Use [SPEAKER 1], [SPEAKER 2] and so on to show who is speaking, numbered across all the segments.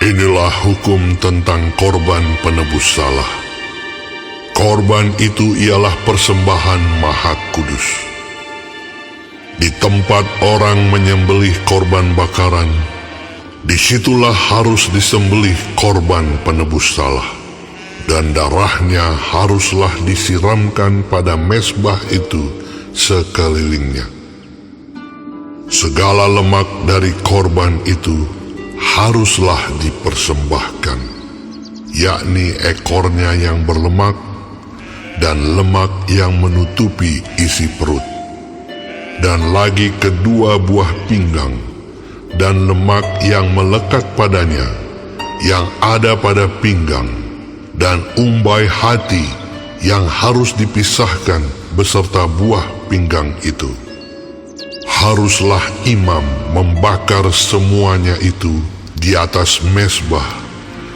[SPEAKER 1] Inilah hukum tentang korban penebus salah. Korban itu ialah persembahan Maha Kudus. Di tempat orang menyembelih korban bakaran, disitulah harus disembelih korban penebus salah, dan darahnya haruslah disiramkan pada mezbah itu sekelilingnya. Segala lemak dari korban itu haruslah dipersembahkan, yakni ekornya yang berlemak dan lemak yang menutupi isi perut, dan lagi kedua buah pinggang, dan lemak yang melekat padanya, yang ada pada pinggang, dan umbai hati yang harus dipisahkan beserta buah pinggang itu. Haruslah imam membakar semuanya itu di atas mezbah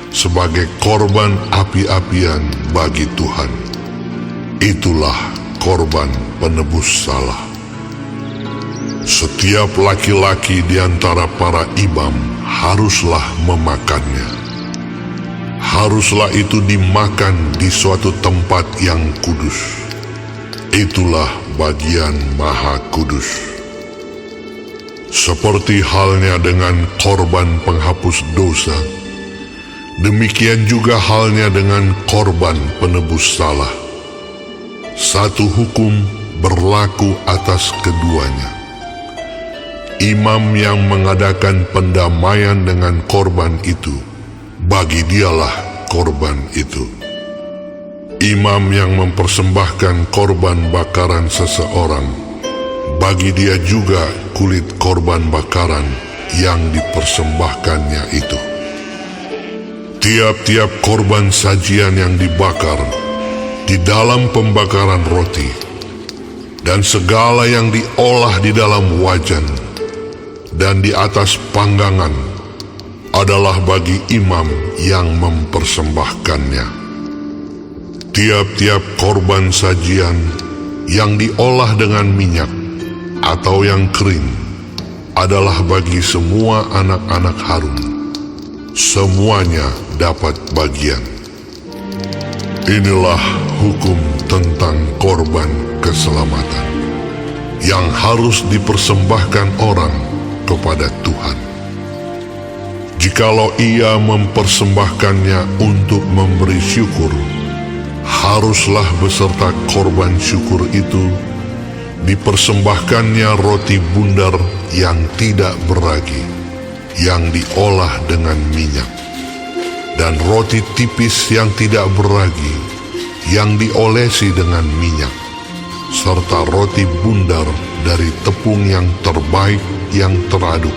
[SPEAKER 1] sebagai korban api-apian bagi Tuhan. Itulah korban penebus salah. Setiap laki-laki di antara para imam haruslah memakannya. Haruslah itu dimakan di suatu tempat yang kudus. Itulah bagian Maha Kudus. Seperti halnya dengan korban penghapus dosa, demikian juga halnya dengan korban penebus salah. Satu hukum berlaku atas keduanya. Imam yang mengadakan pendamaian dengan korban itu, bagi dialah korban itu. Imam yang mempersembahkan korban bakaran seseorang, bagi dia juga kulit korban bakaran yang dipersembahkannya itu. Tiap-tiap korban sajian yang dibakar di dalam pembakaran roti, dan segala yang diolah di dalam wajan dan di atas panggangan adalah bagi imam yang mempersembahkannya. Tiap-tiap korban sajian yang diolah dengan minyak atau yang kering adalah bagi semua anak-anak Harun. Semuanya dapat bagian. Inilah hukum tentang korban keselamatan yang harus dipersembahkan orang kepada Tuhan. Jikalau ia mempersembahkannya untuk memberi syukur, haruslah beserta korban syukur itu dipersembahkannya roti bundar yang tidak beragi, yang diolah dengan minyak, dan roti tipis yang tidak beragi, yang diolesi dengan minyak, serta roti bundar dari tepung yang terbaik yang teraduk,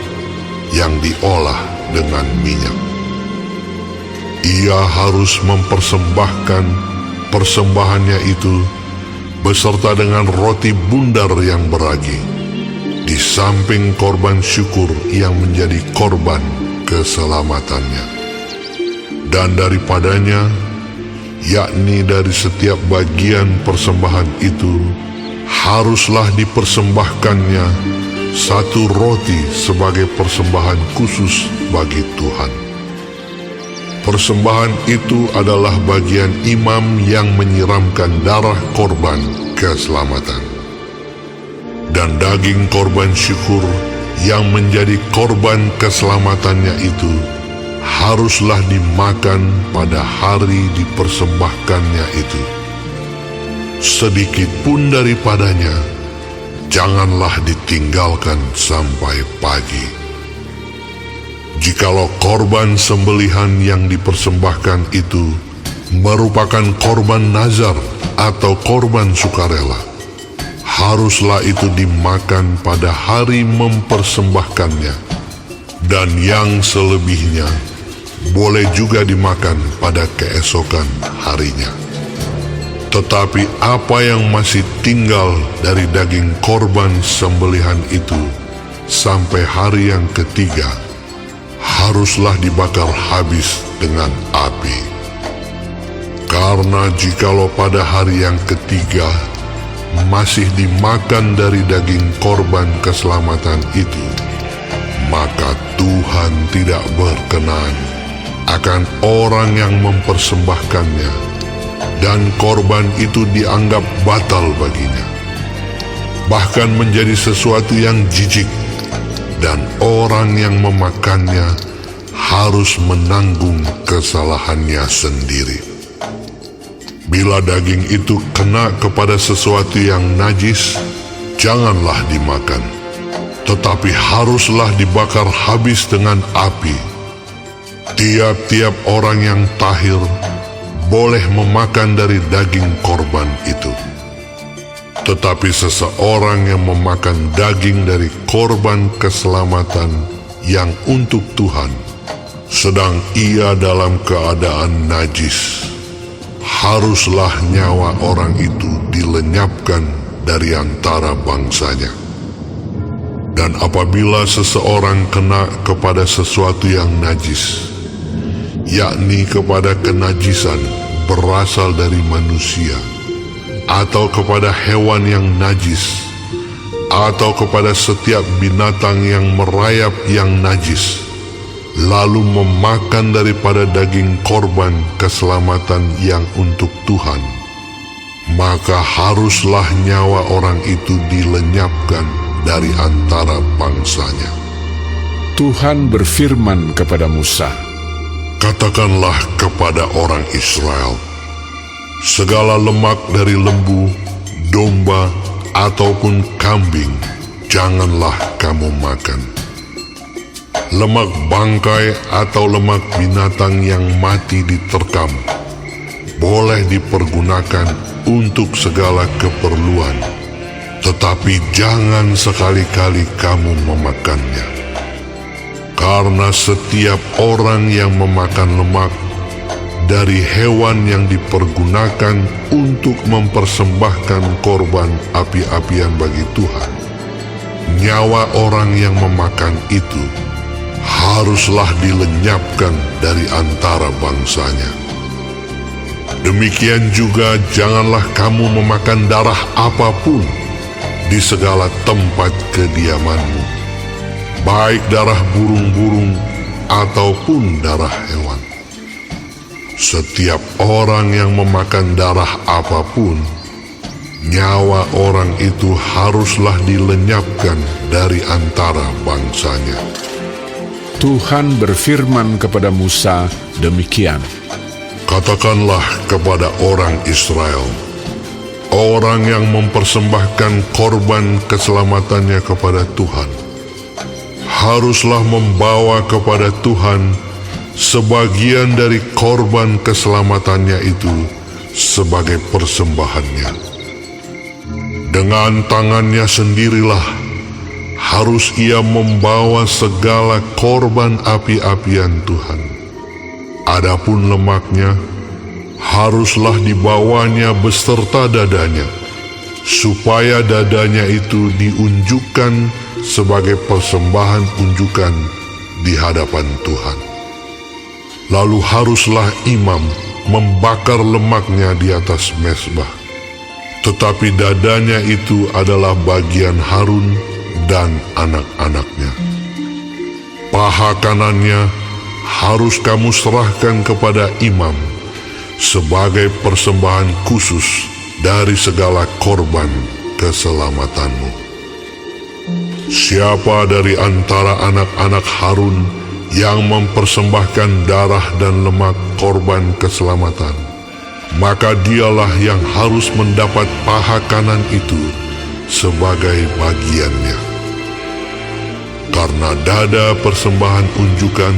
[SPEAKER 1] yang diolah dengan minyak. Ia harus mempersembahkan persembahannya itu beserta dengan roti bundar yang beragi, di samping korban syukur yang menjadi korban keselamatannya. Dan daripadanya, yakni dari setiap bagian persembahan itu, haruslah dipersembahkannya satu roti sebagai persembahan khusus bagi Tuhan. Persembahan itu adalah bagian imam yang menyiramkan darah korban keselamatan. Dan daging korban syukur yang menjadi korban keselamatannya itu haruslah dimakan pada hari dipersembahkannya itu. Sedikit pun daripadanya janganlah ditinggalkan sampai pagi. Jikalau korban sembelihan yang dipersembahkan itu merupakan korban nazar atau korban sukarela, haruslah itu dimakan pada hari mempersembahkannya, dan yang selebihnya boleh juga dimakan pada keesokan harinya. Tetapi apa yang masih tinggal dari daging korban sembelihan itu sampai hari yang ketiga, haruslah dibakar habis dengan api. Karena jikalau pada hari yang ketiga masih dimakan dari daging korban keselamatan itu, maka Tuhan tidak berkenan akan orang yang mempersembahkannya, dan korban itu dianggap batal baginya, bahkan menjadi sesuatu yang jijik, dan orang yang memakannya harus menanggung kesalahannya sendiri. Bila daging itu kena kepada sesuatu yang najis, janganlah dimakan, tetapi haruslah dibakar habis dengan api. Tiap-tiap orang yang tahir boleh memakan dari daging korban itu. Tetapi seseorang yang memakan daging dari korban keselamatan yang untuk Tuhan, sedang ia dalam keadaan najis, haruslah nyawa orang itu dilenyapkan dari antara bangsanya. Dan apabila seseorang kena kepada sesuatu yang najis, yakni kepada kenajisan berasal dari manusia, atau kepada hewan yang najis, atau kepada setiap binatang yang merayap yang najis, lalu memakan daripada daging korban keselamatan yang untuk Tuhan, maka haruslah nyawa orang itu dilenyapkan dari antara bangsanya.
[SPEAKER 2] Tuhan berfirman kepada Musa,
[SPEAKER 1] "Katakanlah kepada orang Israel, segala lemak dari lembu, domba, ataupun kambing janganlah kamu makan. Lemak bangkai atau lemak binatang yang mati diterkam boleh dipergunakan untuk segala keperluan, tetapi jangan sekali-kali kamu memakannya. Karena setiap orang yang memakan lemak dari hewan yang dipergunakan untuk mempersembahkan korban api-apian bagi Tuhan, nyawa orang yang memakan itu haruslah dilenyapkan dari antara bangsanya. Demikian juga janganlah kamu memakan darah apapun di segala tempat kediamanmu, baik darah burung-burung ataupun darah hewan. Setiap orang yang memakan darah apapun, nyawa orang itu haruslah dilenyapkan dari antara bangsanya."
[SPEAKER 2] Tuhan berfirman kepada Musa demikian,
[SPEAKER 1] "Katakanlah kepada orang Israel, orang yang mempersembahkan korban keselamatannya kepada Tuhan, haruslah membawa kepada Tuhan sebagian dari korban keselamatannya itu sebagai persembahannya. Dengan tangannya sendirilah harus ia membawa segala korban api-apian Tuhan. Adapun lemaknya haruslah dibawanya beserta dadanya, supaya dadanya itu diunjukkan sebagai persembahan unjukan di hadapan Tuhan. Lalu haruslah imam membakar lemaknya di atas mezbah, tetapi dadanya itu adalah bagian Harun dan anak-anaknya. Paha kanannya harus kamu serahkan kepada imam sebagai persembahan khusus dari segala korban keselamatanmu. Siapa dari antara anak-anak Harun yang mempersembahkan darah dan lemak korban keselamatan, maka dialah yang harus mendapat paha kanan itu sebagai bagiannya. Karena dada persembahan unjukan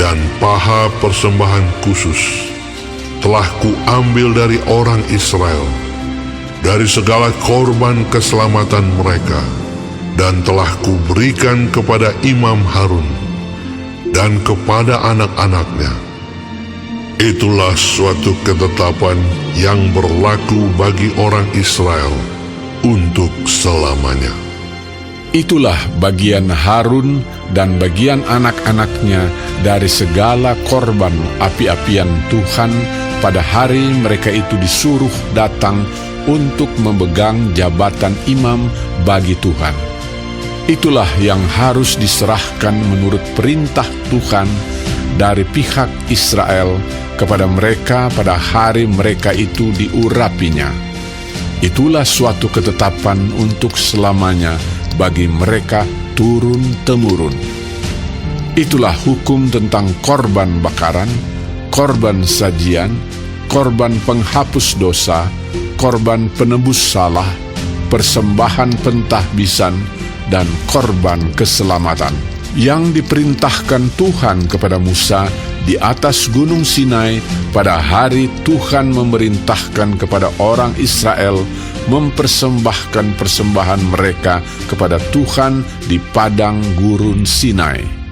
[SPEAKER 1] dan paha persembahan khusus telah kuambil dari orang Israel, dari segala korban keselamatan mereka, dan telah kuberikan kepada imam Harun dan kepada anak-anaknya. Itulah suatu ketetapan yang berlaku bagi orang Israel untuk selamanya.
[SPEAKER 2] Itulah bagian Harun dan bagian anak-anaknya dari segala korban api-apian Tuhan pada hari mereka itu disuruh datang untuk memegang jabatan imam bagi Tuhan. Itulah yang harus diserahkan menurut perintah Tuhan dari pihak Israel kepada mereka pada hari mereka itu diurapinya. Itulah suatu ketetapan untuk selamanya bagi mereka turun-temurun. Itulah hukum tentang korban bakaran, korban sajian, korban penghapus dosa, korban penebus salah, persembahan pentahbisan, dan korban keselamatan, yang diperintahkan Tuhan kepada Musa di atas Gunung Sinai pada hari Tuhan memerintahkan kepada orang Israel mempersembahkan persembahan mereka kepada Tuhan di padang gurun Sinai.